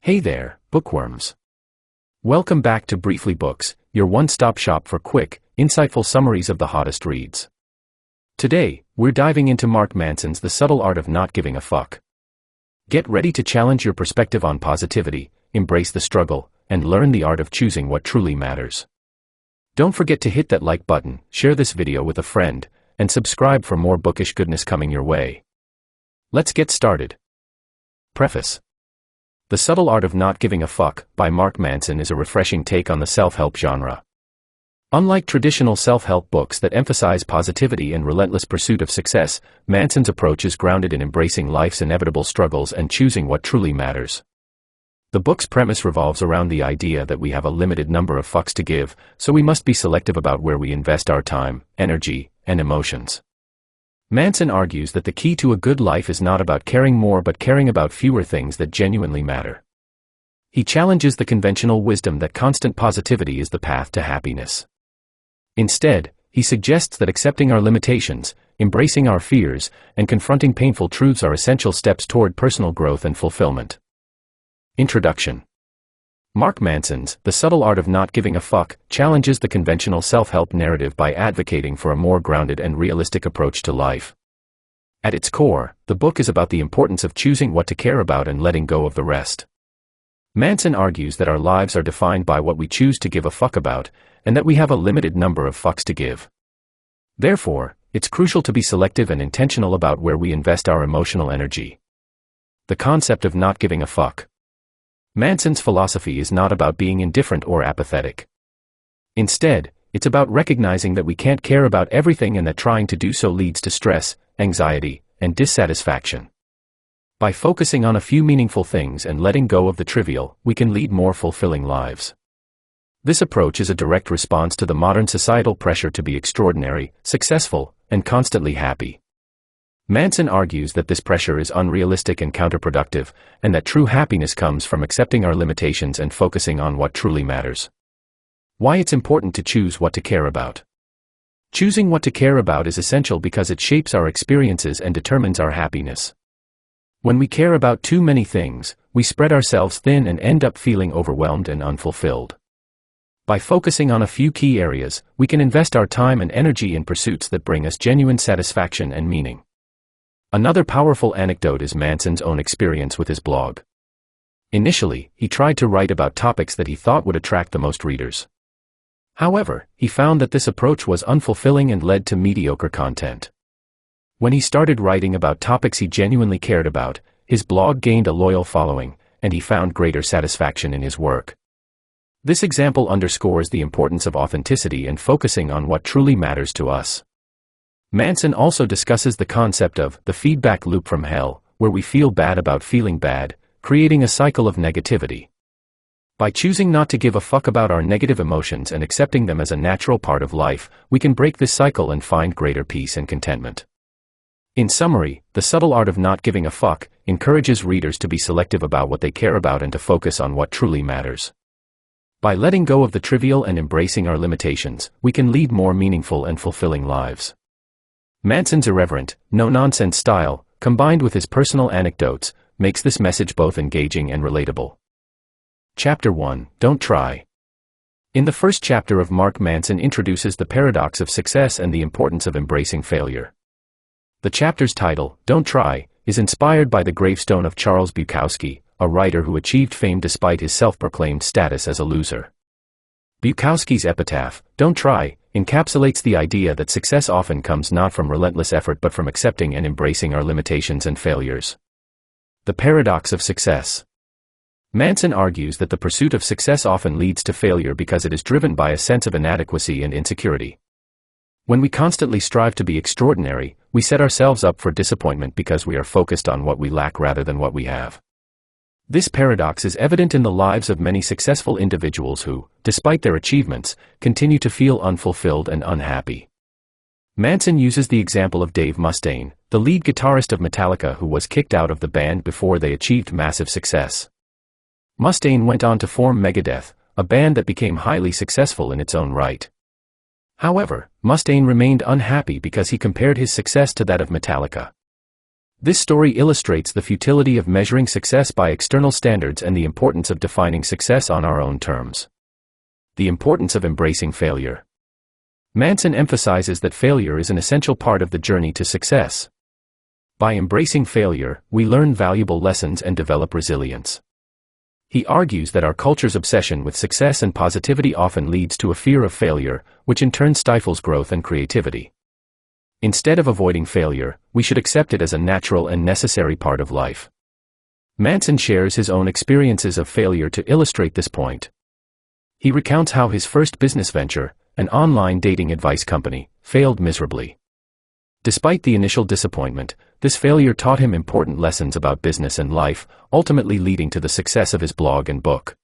Hey there, bookworms. Welcome back to BrieflyBooks, your one-stop shop for quick, insightful summaries of the hottest reads. Today, we're diving into Mark Manson's The Subtle Art of Not Giving a Fuck. Get ready to challenge your perspective on positivity, embrace the struggle, and learn the art of choosing what truly matters. Don't forget to hit that like button, share this video with a friend, and subscribe for more bookish goodness coming your way. Let's get started. Preface. The Subtle Art of Not Giving a Fuck by Mark Manson is a refreshing take on the self-help genre. Unlike traditional self-help books that emphasize positivity and relentless pursuit of success, Manson's approach is grounded in embracing life's inevitable struggles and choosing what truly matters. The book's premise revolves around the idea that we have a limited number of fucks to give, so we must be selective about where we invest our time, energy, and emotions. Manson argues that the key to a good life is not about caring more but caring about fewer things that genuinely matter. He challenges the conventional wisdom that constant positivity is the path to happiness. Instead, he suggests that accepting our limitations, embracing our fears, and confronting painful truths are essential steps toward personal growth and fulfillment. Introduction. Mark Manson's The Subtle Art of Not Giving a Fuck challenges the conventional self-help narrative by advocating for a more grounded and realistic approach to life. At its core, the book is about the importance of choosing what to care about and letting go of the rest. Manson argues that our lives are defined by what we choose to give a fuck about, and that we have a limited number of fucks to give. Therefore, it's crucial to be selective and intentional about where we invest our emotional energy. The concept of not giving a fuck. Manson's philosophy is not about being indifferent or apathetic. Instead, it's about recognizing that we can't care about everything and that trying to do so leads to stress, anxiety, and dissatisfaction. By focusing on a few meaningful things and letting go of the trivial, we can lead more fulfilling lives. This approach is a direct response to the modern societal pressure to be extraordinary, successful, and constantly happy. Manson argues that this pressure is unrealistic and counterproductive, and that true happiness comes from accepting our limitations and focusing on what truly matters. Why it's important to choose what to care about. Choosing what to care about is essential because it shapes our experiences and determines our happiness. When we care about too many things, we spread ourselves thin and end up feeling overwhelmed and unfulfilled. By focusing on a few key areas, we can invest our time and energy in pursuits that bring us genuine satisfaction and meaning. Another powerful anecdote is Manson's own experience with his blog. Initially, he tried to write about topics that he thought would attract the most readers. However, he found that this approach was unfulfilling and led to mediocre content. When he started writing about topics he genuinely cared about, his blog gained a loyal following, and he found greater satisfaction in his work. This example underscores the importance of authenticity and focusing on what truly matters to us. Manson also discusses the concept of the feedback loop from hell, where we feel bad about feeling bad, creating a cycle of negativity. By choosing not to give a fuck about our negative emotions and accepting them as a natural part of life, we can break this cycle and find greater peace and contentment. In summary, The Subtle Art of Not Giving a Fuck encourages readers to be selective about what they care about and to focus on what truly matters. By letting go of the trivial and embracing our limitations, we can lead more meaningful and fulfilling lives. Manson's irreverent, no-nonsense style, combined with his personal anecdotes, makes this message both engaging and relatable. Chapter 1, Don't Try. In the first chapter of Mark Manson introduces the paradox of success and the importance of embracing failure. The chapter's title, Don't Try, is inspired by the gravestone of Charles Bukowski, a writer who achieved fame despite his self-proclaimed status as a loser. Bukowski's epitaph, Don't Try, encapsulates the idea that success often comes not from relentless effort but from accepting and embracing our limitations and failures. The paradox of success. Manson argues that the pursuit of success often leads to failure because it is driven by a sense of inadequacy and insecurity. When we constantly strive to be extraordinary, we set ourselves up for disappointment because we are focused on what we lack rather than what we have. This paradox is evident in the lives of many successful individuals who, despite their achievements, continue to feel unfulfilled and unhappy. Manson uses the example of Dave Mustaine, the lead guitarist of Metallica who was kicked out of the band before they achieved massive success. Mustaine went on to form Megadeth, a band that became highly successful in its own right. However, Mustaine remained unhappy because he compared his success to that of Metallica. This story illustrates the futility of measuring success by external standards and the importance of defining success on our own terms. The importance of embracing failure. Manson emphasizes that failure is an essential part of the journey to success. By embracing failure, we learn valuable lessons and develop resilience. He argues that our culture's obsession with success and positivity often leads to a fear of failure, which in turn stifles growth and creativity. Instead of avoiding failure, we should accept it as a natural and necessary part of life. Manson shares his own experiences of failure to illustrate this point. He recounts how his first business venture, an online dating advice company, failed miserably. Despite the initial disappointment, this failure taught him important lessons about business and life, ultimately leading to the success of his blog and book.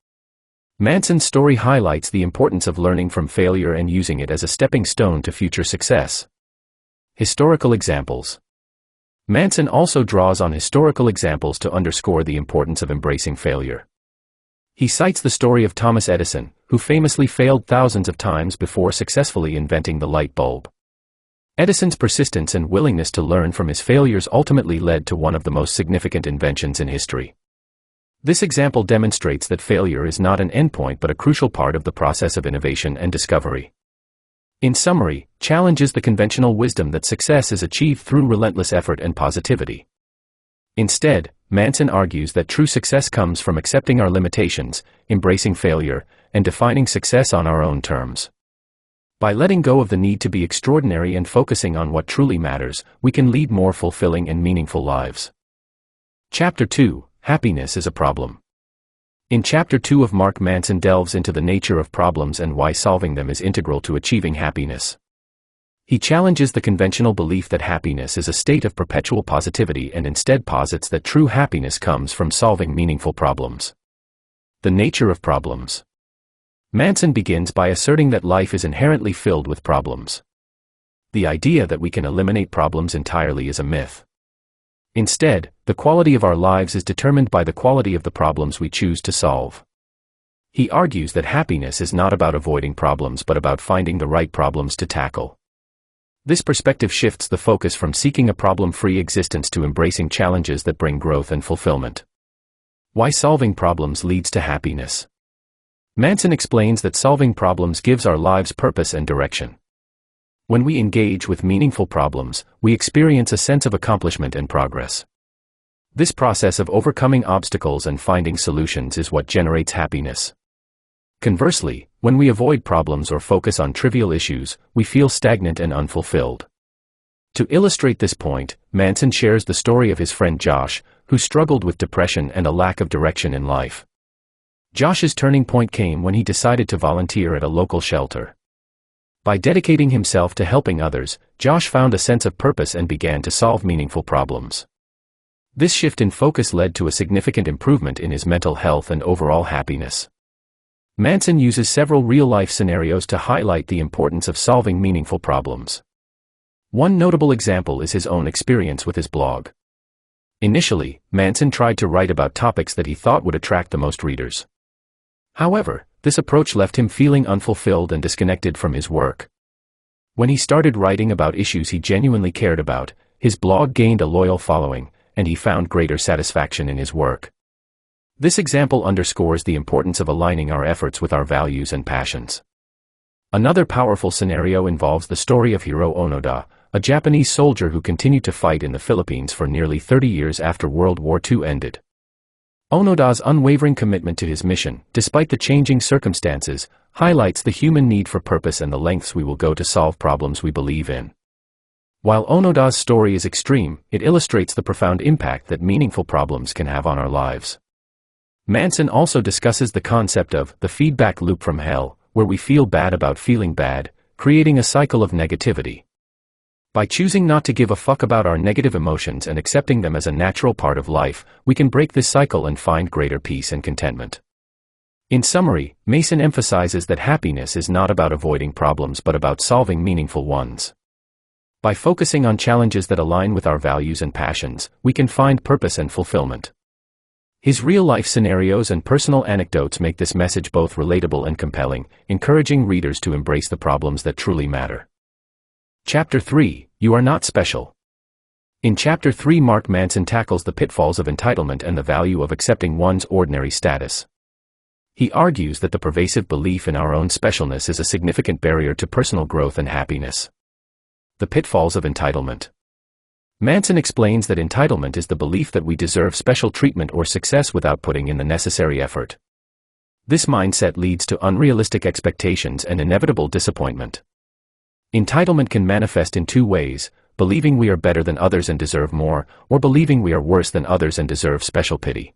Manson's story highlights the importance of learning from failure and using it as a stepping stone to future success. Historical examples. Manson also draws on historical examples to underscore the importance of embracing failure. He cites the story of Thomas Edison, who famously failed thousands of times before successfully inventing the light bulb. Edison's persistence and willingness to learn from his failures ultimately led to one of the most significant inventions in history. This example demonstrates that failure is not an endpoint but a crucial part of the process of innovation and discovery. In summary, challenges the conventional wisdom that success is achieved through relentless effort and positivity. Instead, Manson argues that true success comes from accepting our limitations, embracing failure, and defining success on our own terms. By letting go of the need to be extraordinary and focusing on what truly matters, we can lead more fulfilling and meaningful lives. Chapter 2: Happiness is a Problem. In Chapter 2 of Mark Manson delves into the nature of problems and why solving them is integral to achieving happiness. He challenges the conventional belief that happiness is a state of perpetual positivity and instead posits that true happiness comes from solving meaningful problems. The nature of problems. Manson begins by asserting that life is inherently filled with problems. The idea that we can eliminate problems entirely is a myth. Instead, the quality of our lives is determined by the quality of the problems we choose to solve. He argues that happiness is not about avoiding problems but about finding the right problems to tackle. This perspective shifts the focus from seeking a problem-free existence to embracing challenges that bring growth and fulfillment. Why solving problems leads to happiness. Manson explains that solving problems gives our lives purpose and direction. When we engage with meaningful problems, we experience a sense of accomplishment and progress. This process of overcoming obstacles and finding solutions is what generates happiness. Conversely, when we avoid problems or focus on trivial issues, we feel stagnant and unfulfilled. To illustrate this point, Manson shares the story of his friend Josh, who struggled with depression and a lack of direction in life. Josh's turning point came when he decided to volunteer at a local shelter. By dedicating himself to helping others, Josh found a sense of purpose and began to solve meaningful problems. This shift in focus led to a significant improvement in his mental health and overall happiness. Manson uses several real-life scenarios to highlight the importance of solving meaningful problems. One notable example is his own experience with his blog. Initially, Manson tried to write about topics that he thought would attract the most readers. However, this approach left him feeling unfulfilled and disconnected from his work. When he started writing about issues he genuinely cared about, his blog gained a loyal following, and he found greater satisfaction in his work. This example underscores the importance of aligning our efforts with our values and passions. Another powerful scenario involves the story of Hiro Onoda, a Japanese soldier who continued to fight in the Philippines for nearly 30 years after World War II ended. Onoda's unwavering commitment to his mission, despite the changing circumstances, highlights the human need for purpose and the lengths we will go to solve problems we believe in. While Onoda's story is extreme, it illustrates the profound impact that meaningful problems can have on our lives. Manson also discusses the concept of the feedback loop from hell, where we feel bad about feeling bad, creating a cycle of negativity. By choosing not to give a fuck about our negative emotions and accepting them as a natural part of life, we can break this cycle and find greater peace and contentment. In summary, Manson emphasizes that happiness is not about avoiding problems but about solving meaningful ones. By focusing on challenges that align with our values and passions, we can find purpose and fulfillment. His real-life scenarios and personal anecdotes make this message both relatable and compelling, encouraging readers to embrace the problems that truly matter. Chapter 3: You Are Not Special. In Chapter 3, Mark Manson tackles the pitfalls of entitlement and the value of accepting one's ordinary status. He argues that the pervasive belief in our own specialness is a significant barrier to personal growth and happiness. The pitfalls of entitlement. Manson explains that entitlement is the belief that we deserve special treatment or success without putting in the necessary effort. This mindset leads to unrealistic expectations and inevitable disappointment. Entitlement can manifest in two ways: believing we are better than others and deserve more, or believing we are worse than others and deserve special pity.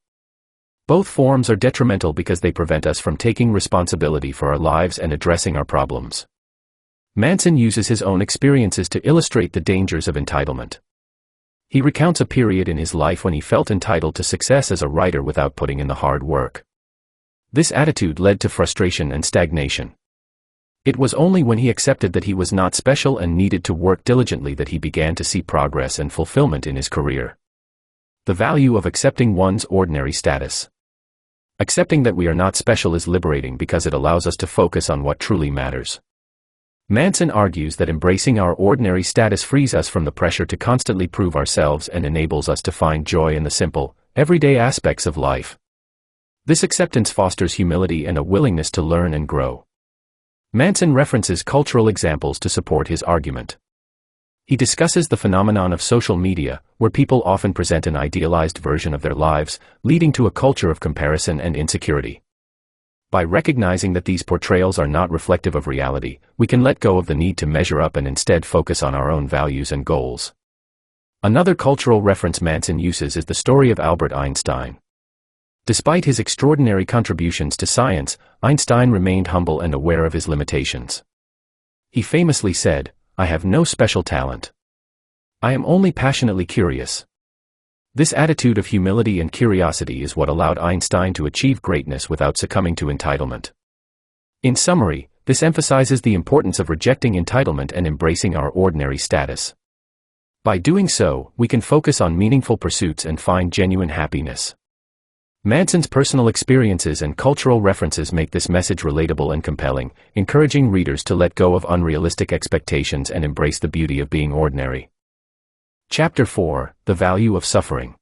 Both forms are detrimental because they prevent us from taking responsibility for our lives and addressing our problems. Manson uses his own experiences to illustrate the dangers of entitlement. He recounts a period in his life when he felt entitled to success as a writer without putting in the hard work. This attitude led to frustration and stagnation. It was only when he accepted that he was not special and needed to work diligently that he began to see progress and fulfillment in his career. The value of accepting one's ordinary status. Accepting that we are not special is liberating because it allows us to focus on what truly matters. Manson argues that embracing our ordinary status frees us from the pressure to constantly prove ourselves and enables us to find joy in the simple, everyday aspects of life. This acceptance fosters humility and a willingness to learn and grow. Manson references cultural examples to support his argument. He discusses the phenomenon of social media, where people often present an idealized version of their lives, leading to a culture of comparison and insecurity. By recognizing that these portrayals are not reflective of reality, we can let go of the need to measure up and instead focus on our own values and goals. Another cultural reference Manson uses is the story of Albert Einstein. Despite his extraordinary contributions to science, Einstein remained humble and aware of his limitations. He famously said, "I have no special talent. I am only passionately curious." This attitude of humility and curiosity is what allowed Einstein to achieve greatness without succumbing to entitlement. In summary, this emphasizes the importance of rejecting entitlement and embracing our ordinary status. By doing so, we can focus on meaningful pursuits and find genuine happiness. Manson's personal experiences and cultural references make this message relatable and compelling, encouraging readers to let go of unrealistic expectations and embrace the beauty of being ordinary. Chapter 4: The Value of Suffering.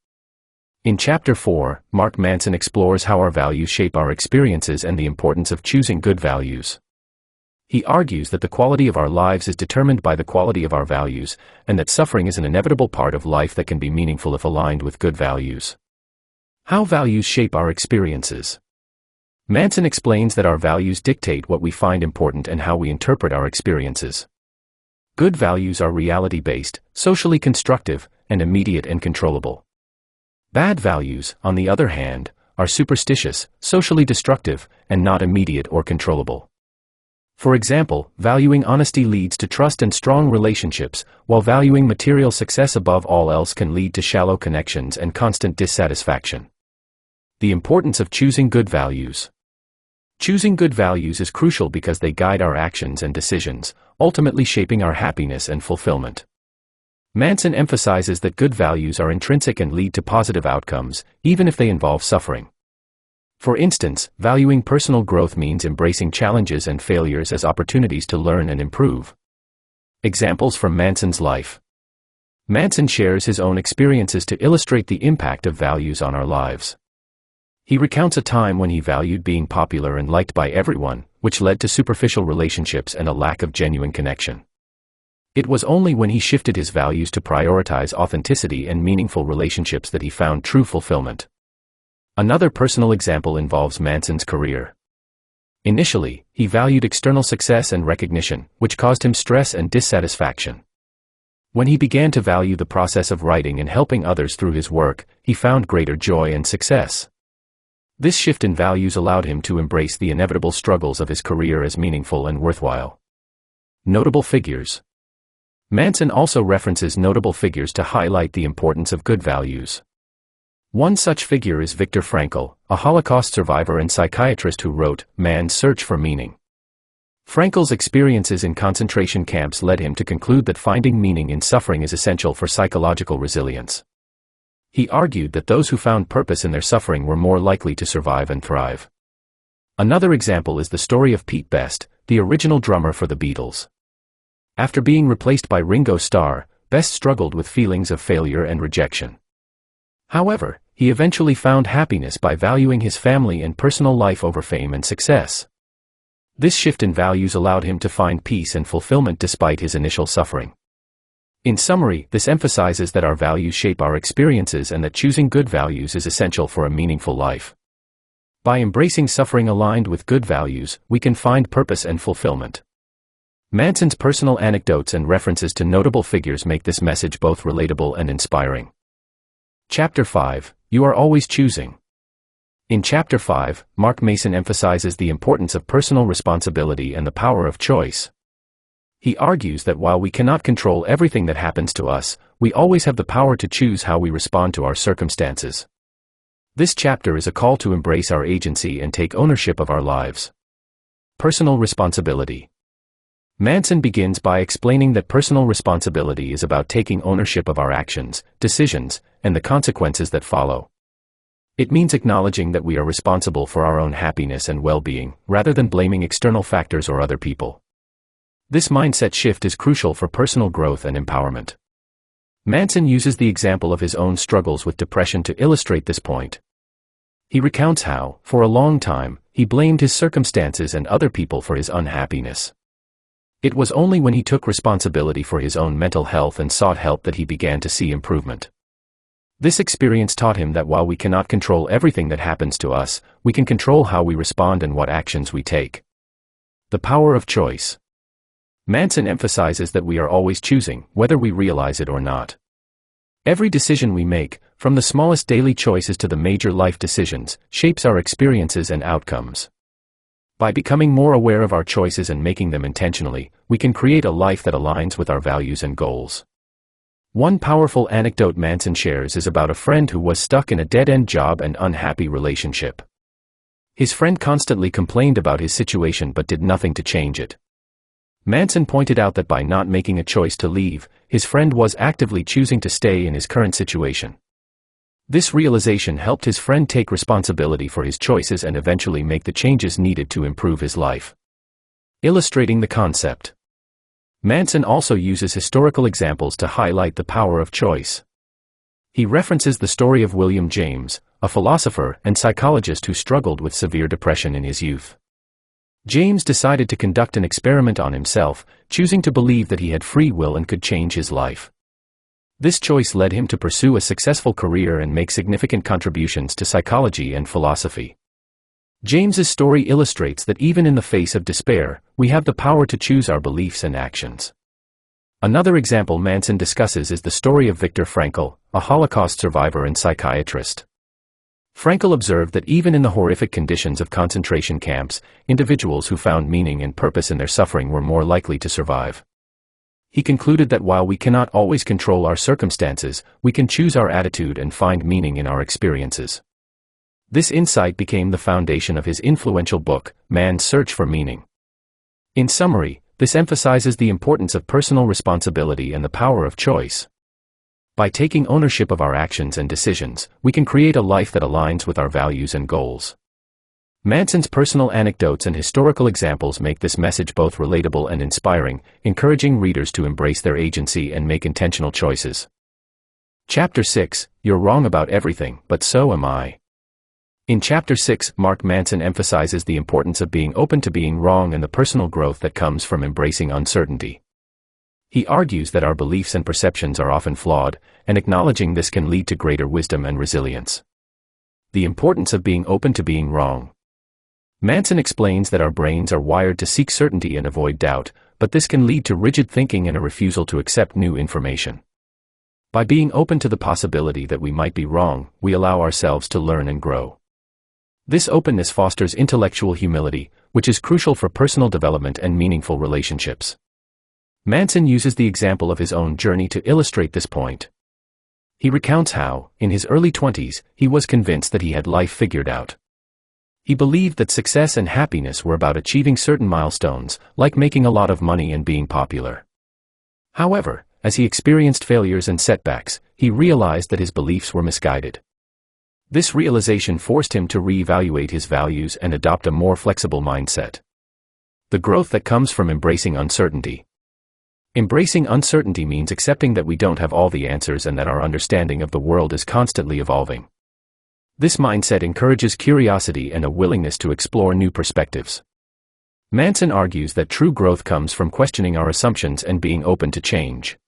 In Chapter 4, Mark Manson explores how our values shape our experiences and the importance of choosing good values. He argues that the quality of our lives is determined by the quality of our values, and that suffering is an inevitable part of life that can be meaningful if aligned with good values. How values shape our experiences. Manson explains that our values dictate what we find important and how we interpret our experiences. Good values are reality-based, socially constructive, and immediate and controllable. Bad values, on the other hand, are superstitious, socially destructive, and not immediate or controllable. For example, valuing honesty leads to trust and strong relationships, while valuing material success above all else can lead to shallow connections and constant dissatisfaction. The importance of choosing good values. Choosing good values is crucial because they guide our actions and decisions, ultimately shaping our happiness and fulfillment. Manson emphasizes that good values are intrinsic and lead to positive outcomes, even if they involve suffering. For instance, valuing personal growth means embracing challenges and failures as opportunities to learn and improve. Examples from Manson's life. Manson shares his own experiences to illustrate the impact of values on our lives. He recounts a time when he valued being popular and liked by everyone, which led to superficial relationships and a lack of genuine connection. It was only when he shifted his values to prioritize authenticity and meaningful relationships that he found true fulfillment. Another personal example involves Manson's career. Initially, he valued external success and recognition, which caused him stress and dissatisfaction. When he began to value the process of writing and helping others through his work, he found greater joy and success. This shift in values allowed him to embrace the inevitable struggles of his career as meaningful and worthwhile. Notable figures. Manson also references notable figures to highlight the importance of good values. One such figure is Viktor Frankl, a Holocaust survivor and psychiatrist who wrote Man's Search for Meaning. Frankl's experiences in concentration camps led him to conclude that finding meaning in suffering is essential for psychological resilience. He argued that those who found purpose in their suffering were more likely to survive and thrive. Another example is the story of Pete Best, the original drummer for the Beatles. After being replaced by Ringo Starr, Best struggled with feelings of failure and rejection. However, he eventually found happiness by valuing his family and personal life over fame and success. This shift in values allowed him to find peace and fulfillment despite his initial suffering. In summary, this emphasizes that our values shape our experiences and that choosing good values is essential for a meaningful life. By embracing suffering aligned with good values, we can find purpose and fulfillment. Manson's personal anecdotes and references to notable figures make this message both relatable and inspiring. Chapter 5, You Are Always Choosing. In Chapter 5, Mark Manson emphasizes the importance of personal responsibility and the power of choice. He argues that while we cannot control everything that happens to us, we always have the power to choose how we respond to our circumstances. This chapter is a call to embrace our agency and take ownership of our lives. Personal responsibility. Manson begins by explaining that personal responsibility is about taking ownership of our actions, decisions, and the consequences that follow. It means acknowledging that we are responsible for our own happiness and well-being, rather than blaming external factors or other people. This mindset shift is crucial for personal growth and empowerment. Manson uses the example of his own struggles with depression to illustrate this point. He recounts how, for a long time, he blamed his circumstances and other people for his unhappiness. It was only when he took responsibility for his own mental health and sought help that he began to see improvement. This experience taught him that while we cannot control everything that happens to us, we can control how we respond and what actions we take. The power of choice. Manson emphasizes that we are always choosing, whether we realize it or not. Every decision we make, from the smallest daily choices to the major life decisions, shapes our experiences and outcomes. By becoming more aware of our choices and making them intentionally, we can create a life that aligns with our values and goals. One powerful anecdote Manson shares is about a friend who was stuck in a dead-end job and unhappy relationship. His friend constantly complained about his situation but did nothing to change it. Manson pointed out that by not making a choice to leave, his friend was actively choosing to stay in his current situation. This realization helped his friend take responsibility for his choices and eventually make the changes needed to improve his life. Illustrating the concept. Manson also uses historical examples to highlight the power of choice. He references the story of William James, a philosopher and psychologist who struggled with severe depression in his youth. James decided to conduct an experiment on himself, choosing to believe that he had free will and could change his life. This choice led him to pursue a successful career and make significant contributions to psychology and philosophy. James's story illustrates that even in the face of despair, we have the power to choose our beliefs and actions. Another example Manson discusses is the story of Viktor Frankl, a Holocaust survivor and psychiatrist. Frankl observed that even in the horrific conditions of concentration camps, individuals who found meaning and purpose in their suffering were more likely to survive. He concluded that while we cannot always control our circumstances, we can choose our attitude and find meaning in our experiences. This insight became the foundation of his influential book, Man's Search for Meaning. In summary, this emphasizes the importance of personal responsibility and the power of choice. By taking ownership of our actions and decisions, we can create a life that aligns with our values and goals. Manson's personal anecdotes and historical examples make this message both relatable and inspiring, encouraging readers to embrace their agency and make intentional choices. Chapter 6, You're Wrong About Everything, But So Am I. In Chapter 6, Mark Manson emphasizes the importance of being open to being wrong and the personal growth that comes from embracing uncertainty. He argues that our beliefs and perceptions are often flawed, and acknowledging this can lead to greater wisdom and resilience. The importance of being open to being wrong. Manson explains that our brains are wired to seek certainty and avoid doubt, but this can lead to rigid thinking and a refusal to accept new information. By being open to the possibility that we might be wrong, we allow ourselves to learn and grow. This openness fosters intellectual humility, which is crucial for personal development and meaningful relationships. Manson uses the example of his own journey to illustrate this point. He recounts how, in his early 20s, he was convinced that he had life figured out. He believed that success and happiness were about achieving certain milestones, like making a lot of money and being popular. However, as he experienced failures and setbacks, he realized that his beliefs were misguided. This realization forced him to reevaluate his values and adopt a more flexible mindset. The growth that comes from embracing uncertainty. Embracing uncertainty means accepting that we don't have all the answers and that our understanding of the world is constantly evolving. This mindset encourages curiosity and a willingness to explore new perspectives. Manson argues that true growth comes from questioning our assumptions and being open to change.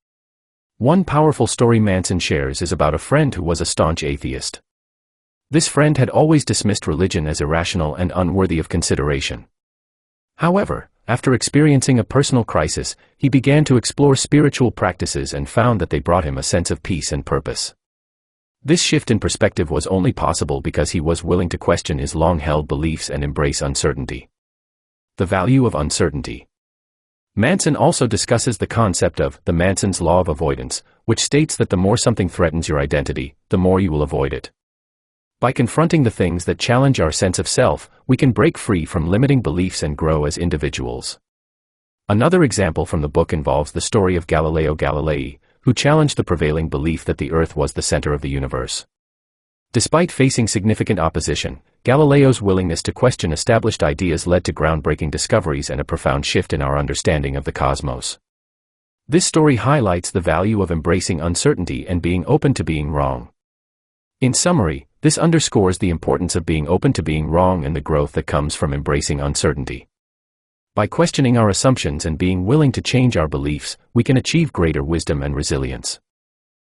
One powerful story Manson shares is about a friend who was a staunch atheist. This friend had always dismissed religion as irrational and unworthy of consideration. However, after experiencing a personal crisis, he began to explore spiritual practices and found that they brought him a sense of peace and purpose. This shift in perspective was only possible because he was willing to question his long-held beliefs and embrace uncertainty. The value of uncertainty. Manson also discusses the concept of the Manson's law of avoidance, which states that the more something threatens your identity, the more you will avoid it. By confronting the things that challenge our sense of self, we can break free from limiting beliefs and grow as individuals. Another example from the book involves the story of Galileo Galilei, who challenged the prevailing belief that the Earth was the center of the universe. Despite facing significant opposition, Galileo's willingness to question established ideas led to groundbreaking discoveries and a profound shift in our understanding of the cosmos. This story highlights the value of embracing uncertainty and being open to being wrong. In summary, this underscores the importance of being open to being wrong and the growth that comes from embracing uncertainty. By questioning our assumptions and being willing to change our beliefs, we can achieve greater wisdom and resilience.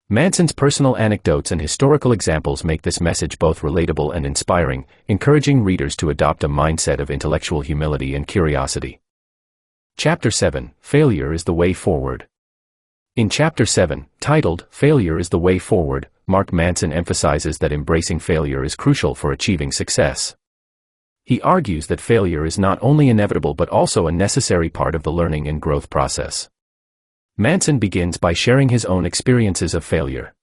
Manson's personal anecdotes and historical examples make this message both relatable and inspiring, encouraging readers to adopt a mindset of intellectual humility and curiosity. Chapter 7: Failure is the Way Forward. In Chapter 7, titled, Failure is the Way Forward, Mark Manson emphasizes that embracing failure is crucial for achieving success. He argues that failure is not only inevitable but also a necessary part of the learning and growth process. Manson begins by sharing his own experiences of failure.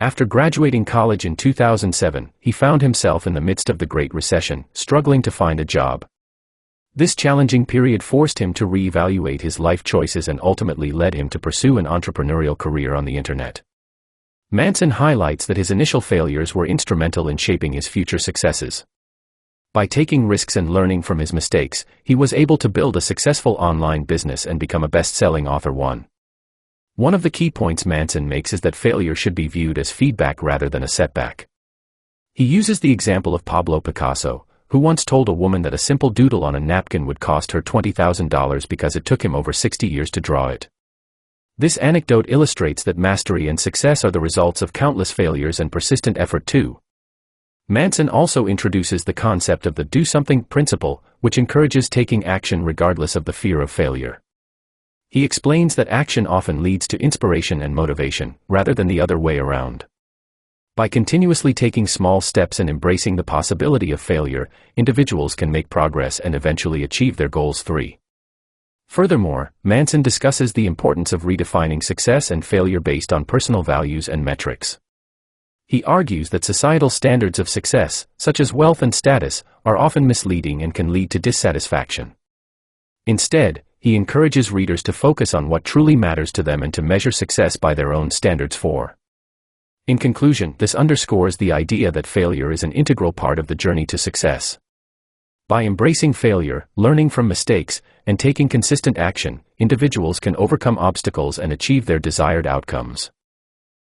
After graduating college in 2007, he found himself in the midst of the Great Recession, struggling to find a job. This challenging period forced him to reevaluate his life choices and ultimately led him to pursue an entrepreneurial career on the internet. Manson highlights that his initial failures were instrumental in shaping his future successes. By taking risks and learning from his mistakes, he was able to build a successful online business and become a best-selling author. One of the key points Manson makes is that failure should be viewed as feedback rather than a setback. He uses the example of Pablo Picasso, who once told a woman that a simple doodle on a napkin would cost her $20,000 because it took him over 60 years to draw it. This anecdote illustrates that mastery and success are the results of countless failures and persistent effort too. Manson also introduces the concept of the do something principle, which encourages taking action regardless of the fear of failure. He explains that action often leads to inspiration and motivation, rather than the other way around. By continuously taking small steps and embracing the possibility of failure, individuals can make progress and eventually achieve their goals. Furthermore, Manson discusses the importance of redefining success and failure based on personal values and metrics. He argues that societal standards of success, such as wealth and status, are often misleading and can lead to dissatisfaction. Instead, he encourages readers to focus on what truly matters to them and to measure success by their own standards. In conclusion, this underscores the idea that failure is an integral part of the journey to success. By embracing failure, learning from mistakes, and taking consistent action, individuals can overcome obstacles and achieve their desired outcomes.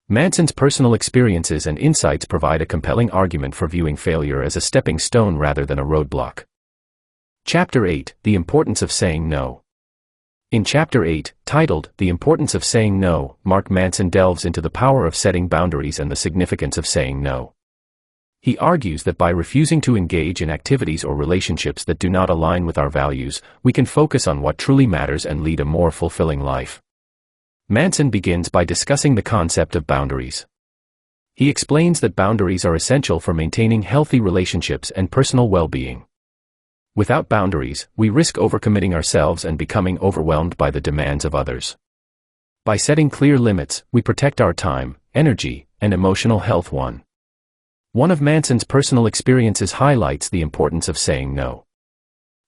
Manson's personal experiences and insights provide a compelling argument for viewing failure as a stepping stone rather than a roadblock. Chapter 8: The Importance of Saying No. In Chapter 8, titled, The Importance of Saying No, Mark Manson delves into the power of setting boundaries and the significance of saying no. He argues that by refusing to engage in activities or relationships that do not align with our values, we can focus on what truly matters and lead a more fulfilling life. Manson begins by discussing the concept of boundaries. He explains that boundaries are essential for maintaining healthy relationships and personal well-being. Without boundaries, we risk overcommitting ourselves and becoming overwhelmed by the demands of others. By setting clear limits, we protect our time, energy, and emotional health. One of Manson's personal experiences highlights the importance of saying no.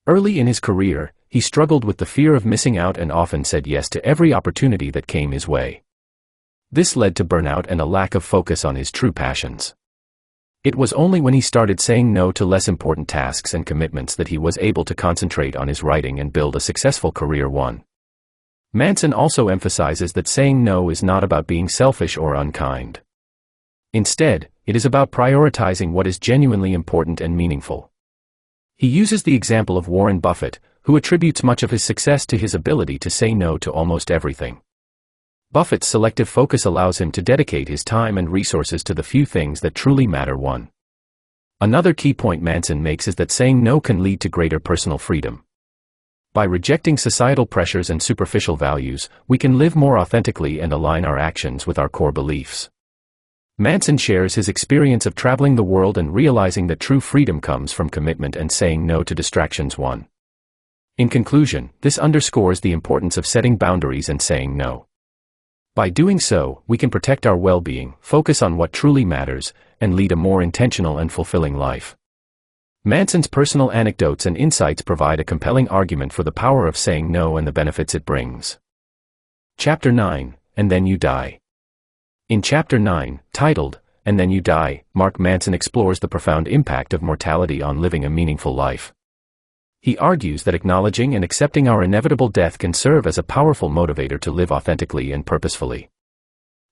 Early in his career, he struggled with the fear of missing out and often said yes to every opportunity that came his way. This led to burnout and a lack of focus on his true passions. It was only when he started saying no to less important tasks and commitments that he was able to concentrate on his writing and build a successful career. Manson also emphasizes that saying no is not about being selfish or unkind. Instead, it is about prioritizing what is genuinely important and meaningful. He uses the example of Warren Buffett, who attributes much of his success to his ability to say no to almost everything. Buffett's selective focus allows him to dedicate his time and resources to the few things that truly matter. Another key point Manson makes is that saying no can lead to greater personal freedom. By rejecting societal pressures and superficial values, we can live more authentically and align our actions with our core beliefs. Manson shares his experience of traveling the world and realizing that true freedom comes from commitment and saying no to distractions. In conclusion, this underscores the importance of setting boundaries and saying no. By doing so, we can protect our well-being, focus on what truly matters, and lead a more intentional and fulfilling life. Manson's personal anecdotes and insights provide a compelling argument for the power of saying no and the benefits it brings. Chapter 9, And Then You Die. In Chapter 9, titled, And Then You Die, Mark Manson explores the profound impact of mortality on living a meaningful life. He argues that acknowledging and accepting our inevitable death can serve as a powerful motivator to live authentically and purposefully.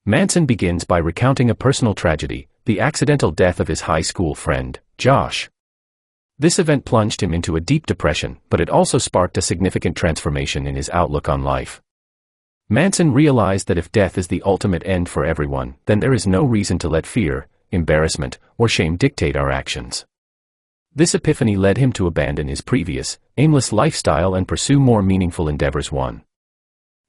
Manson begins by recounting a personal tragedy, the accidental death of his high school friend, Josh. This event plunged him into a deep depression, but it also sparked a significant transformation in his outlook on life. Manson realized that if death is the ultimate end for everyone, then there is no reason to let fear, embarrassment, or shame dictate our actions. This epiphany led him to abandon his previous, aimless lifestyle and pursue more meaningful endeavors.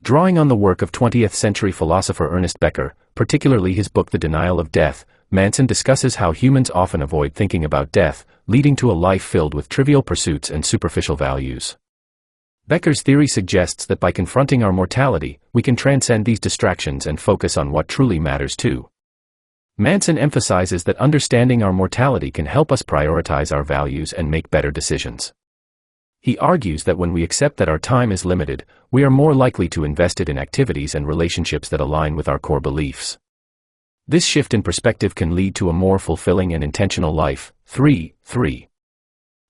Drawing on the work of 20th-century philosopher Ernest Becker, particularly his book The Denial of Death, Manson discusses how humans often avoid thinking about death, leading to a life filled with trivial pursuits and superficial values. Becker's theory suggests that by confronting our mortality, we can transcend these distractions and focus on what truly matters too. Manson emphasizes that understanding our mortality can help us prioritize our values and make better decisions. He argues that when we accept that our time is limited, we are more likely to invest it in activities and relationships that align with our core beliefs. This shift in perspective can lead to a more fulfilling and intentional life. 3.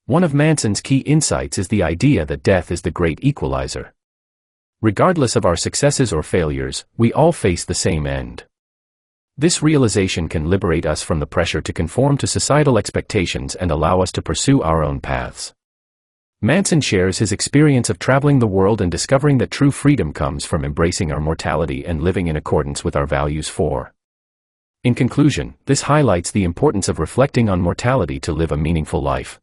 One of Manson's key insights is the idea that death is the great equalizer. Regardless of our successes or failures, we all face the same end. This realization can liberate us from the pressure to conform to societal expectations and allow us to pursue our own paths. Manson shares his experience of traveling the world and discovering that true freedom comes from embracing our mortality and living in accordance with our values. In conclusion, this highlights the importance of reflecting on mortality to live a meaningful life.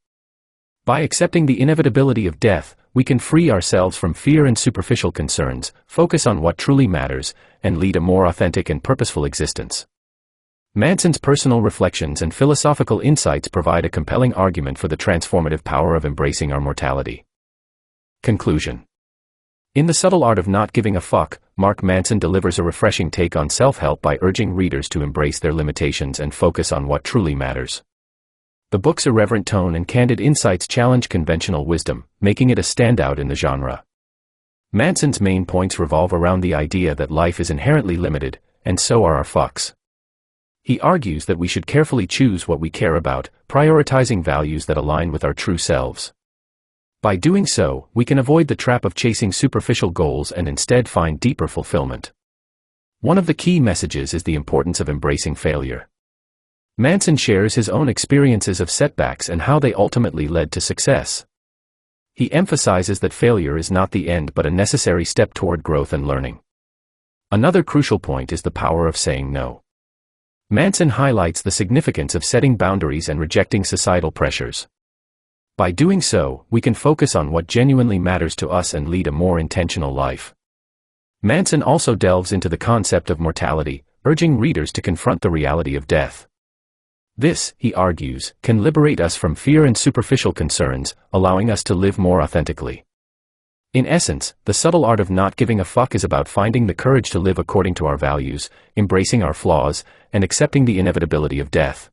By accepting the inevitability of death, we can free ourselves from fear and superficial concerns, focus on what truly matters, and lead a more authentic and purposeful existence. Manson's personal reflections and philosophical insights provide a compelling argument for the transformative power of embracing our mortality. Conclusion. In The Subtle Art of Not Giving a Fuck, Mark Manson delivers a refreshing take on self-help by urging readers to embrace their limitations and focus on what truly matters. The book's irreverent tone and candid insights challenge conventional wisdom, making it a standout in the genre. Manson's main points revolve around the idea that life is inherently limited, and so are our fucks. He argues that we should carefully choose what we care about, prioritizing values that align with our true selves. By doing so, we can avoid the trap of chasing superficial goals and instead find deeper fulfillment. One of the key messages is the importance of embracing failure. Manson shares his own experiences of setbacks and how they ultimately led to success. He emphasizes that failure is not the end but a necessary step toward growth and learning. Another crucial point is the power of saying no. Manson highlights the significance of setting boundaries and rejecting societal pressures. By doing so, we can focus on what genuinely matters to us and lead a more intentional life. Manson also delves into the concept of mortality, urging readers to confront the reality of death. This, he argues, can liberate us from fear and superficial concerns, allowing us to live more authentically. In essence, The Subtle Art of Not Giving a Fuck is about finding the courage to live according to our values, embracing our flaws, and accepting the inevitability of death.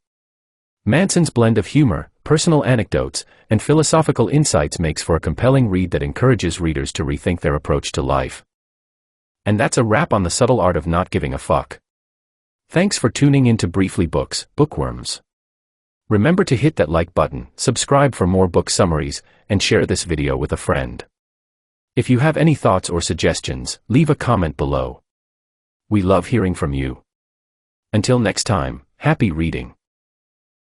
Manson's blend of humor, personal anecdotes, and philosophical insights makes for a compelling read that encourages readers to rethink their approach to life. And that's a wrap on The Subtle Art of Not Giving a Fuck. Thanks for tuning in to Briefly Books, Bookworms. Remember to hit that like button, subscribe for more book summaries, and share this video with a friend. If you have any thoughts or suggestions, leave a comment below. We love hearing from you. Until next time, happy reading.